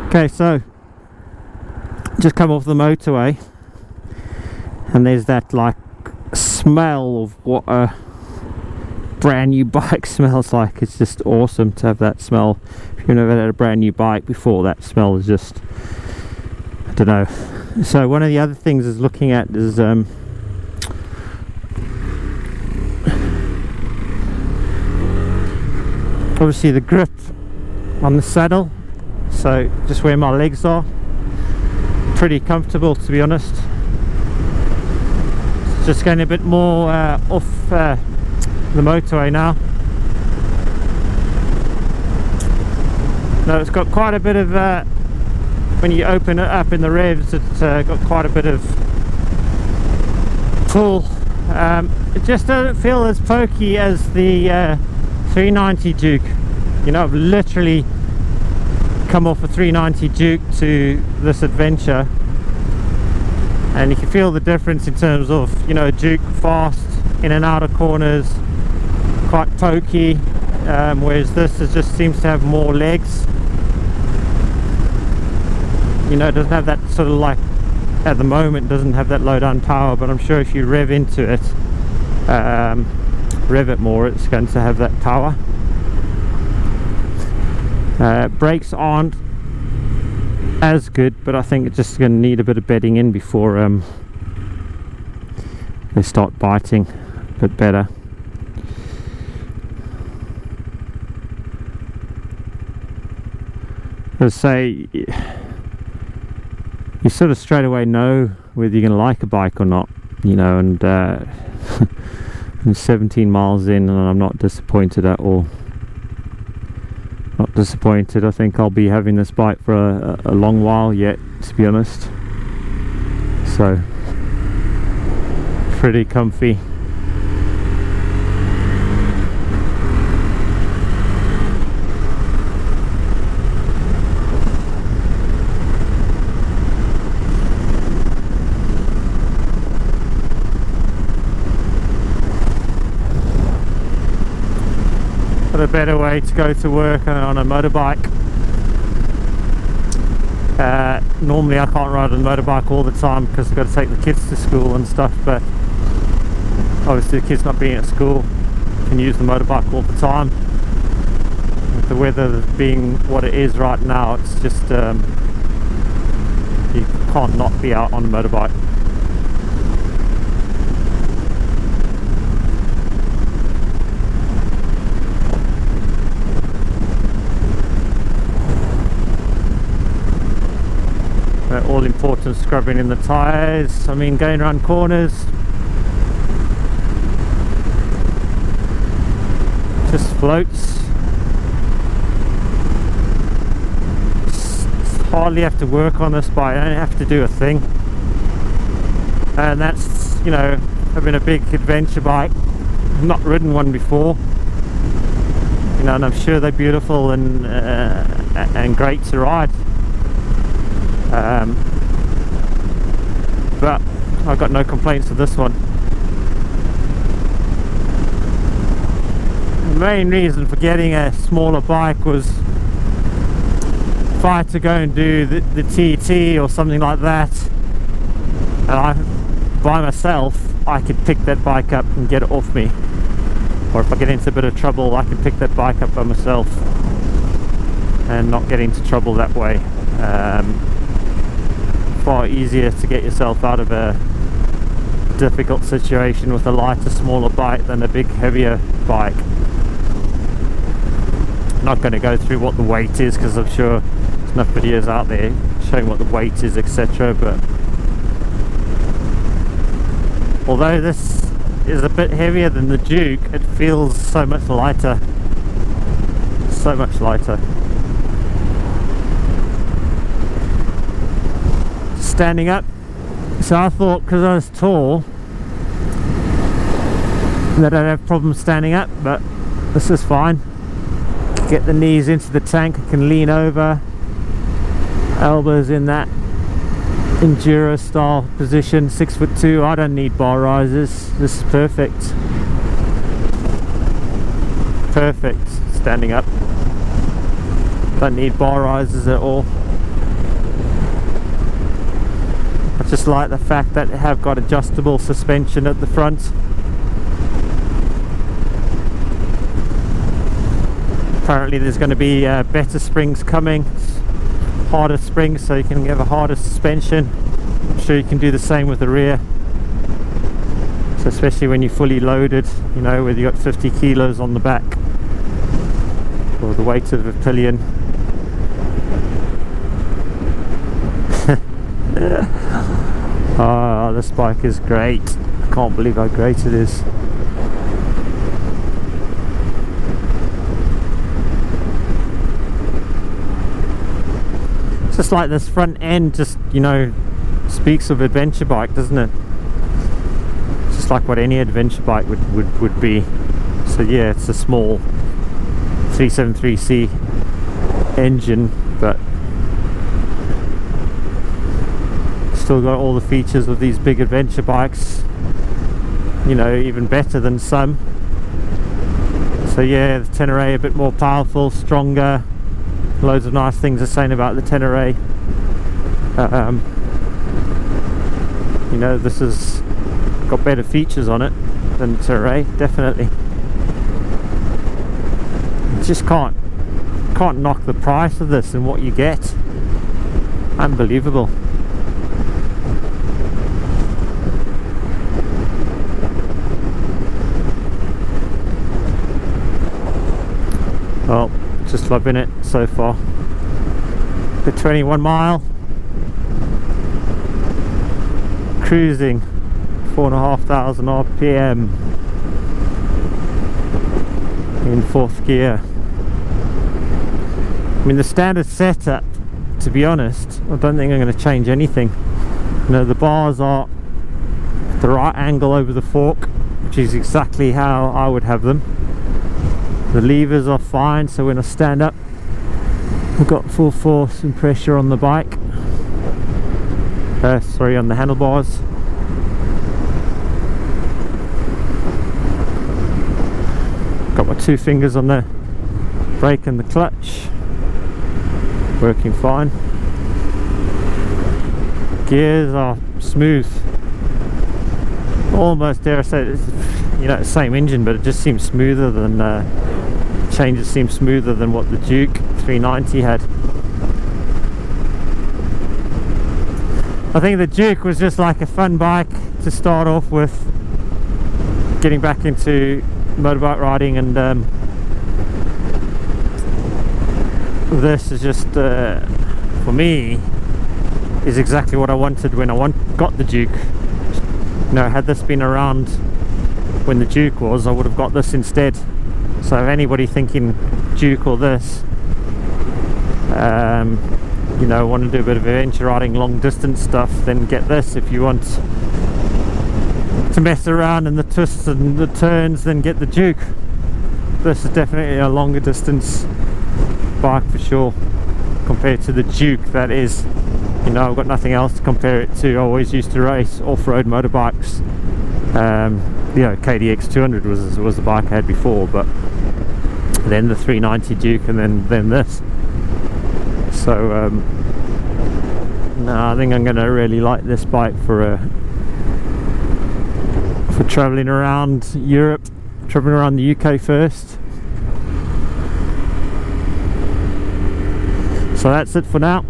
Okay, so just come off the motorway and there's that like smell of what a brand new bike smells like. It's just awesome to have that smell. If you've never had a brand new bike before, that smell is just, I don't know. So one of the other things is looking at is obviously the grip on the saddle. So just where my legs are, pretty comfortable, to be honest. It's just going a bit more off the motorway now. No, it's got quite a bit of when you open it up in the revs, it's got quite a bit of pull. It just doesn't feel as pokey as the 390 Duke. You know, I've literally come off a 390 Duke to this adventure, and you can feel the difference in terms of, you know, Duke fast in and out of corners, quite pokey, whereas this just seems to have more legs. You know, it doesn't have that sort of, like, at the moment doesn't have that low down power, but I'm sure if you rev into it, rev it more, it's going to have that power. Brakes aren't as good, but I think it's just going to need a bit of bedding in before they start biting a bit better. Let's say you sort of straight away know whether you're going to like a bike or not, you know, and I'm 17 miles in and I'm not disappointed at all. Not disappointed. I think I'll be having this bike for a long while yet, to be honest. So, pretty comfy. A better way to go to work on a motorbike. Normally I can't ride on a motorbike all the time because I've got to take the kids to school and stuff, but obviously the kids not being at school, can use the motorbike all the time. With the weather being what it is right now, it's just you can't not be out on a motorbike. All important scrubbing in the tyres. I mean, going around corners, just floats. Hardly have to work on this bike. I don't have to do a thing, and that's, you know, having a big adventure bike. I've not ridden one before, you know, and I'm sure they're beautiful and great to ride. But I've got no complaints with this one. The main reason for getting a smaller bike was if I had to go and do the TT or something like that, and by myself, I could pick that bike up and get it off me. Or if I get into a bit of trouble, I can pick that bike up by myself and not get into trouble that way. Far easier to get yourself out of a difficult situation with a lighter, smaller bike than a big, heavier bike. I'm not going to go through what the weight is because I'm sure there's enough videos out there showing what the weight is, etc. But although this is a bit heavier than the Duke, it feels so much lighter. So much lighter. Standing up, so I thought because I was tall that I'd have problems standing up, but this is fine. Get the knees into the tank, I can lean over, elbows in that enduro style position. 6'2", I don't need bar risers. This is perfect. Perfect standing up. Don't need bar risers at all. Just like the fact that they have got adjustable suspension at the front. Apparently there's going to be better springs coming, harder springs, so you can have a harder suspension. I'm sure you can do the same with the rear. So especially when you're fully loaded, you know, whether you've got 50 kilos on the back or the weight of a pillion. Oh, this bike is great. I can't believe how great it is. It's just like this front end, just, you know, speaks of adventure bike, doesn't it? It's just like what any adventure bike would be. So yeah, it's a small 373C engine, but still got all the features of these big adventure bikes, you know, even better than some. So yeah, the Tenere a bit more powerful, stronger, loads of nice things are saying about the Tenere. You know, this has got better features on it than the Tenere, definitely. You just can't knock the price of this and what you get. Unbelievable. Well, just loving it so far. The 21 mile, cruising 4,500 RPM in 4th gear. I mean, the standard setup, to be honest, I don't think I'm going to change anything. You know, the bars are at the right angle over the fork, which is exactly how I would have them. The levers are fine, so when I stand up I've got full force and pressure on the bike, on the handlebars. Got my 2 fingers on the brake and the clutch, working fine. Gears are smooth, almost, dare I say, it's, you know, same engine, but it just seems smoother than changes seem smoother than what the Duke 390 had. I think the Duke was just like a fun bike to start off with, getting back into motorbike riding, and this is just for me is exactly what I wanted when I got the Duke. You know, had this been around when the Duke was, I would have got this instead. So if anybody thinking Duke or this, you know, want to do a bit of adventure riding, long distance stuff, then get this. If you want to mess around in the twists and the turns, then get the Duke. This is definitely a longer distance bike for sure, compared to the Duke. That is, you know, I've got nothing else to compare it to. I always used to race off-road motorbikes. You know, KDX 200 was the bike I had before, but then the 390 Duke, and then this. So no, I think I'm gonna really like this bike for traveling around Europe, traveling around the UK first. So that's it for now.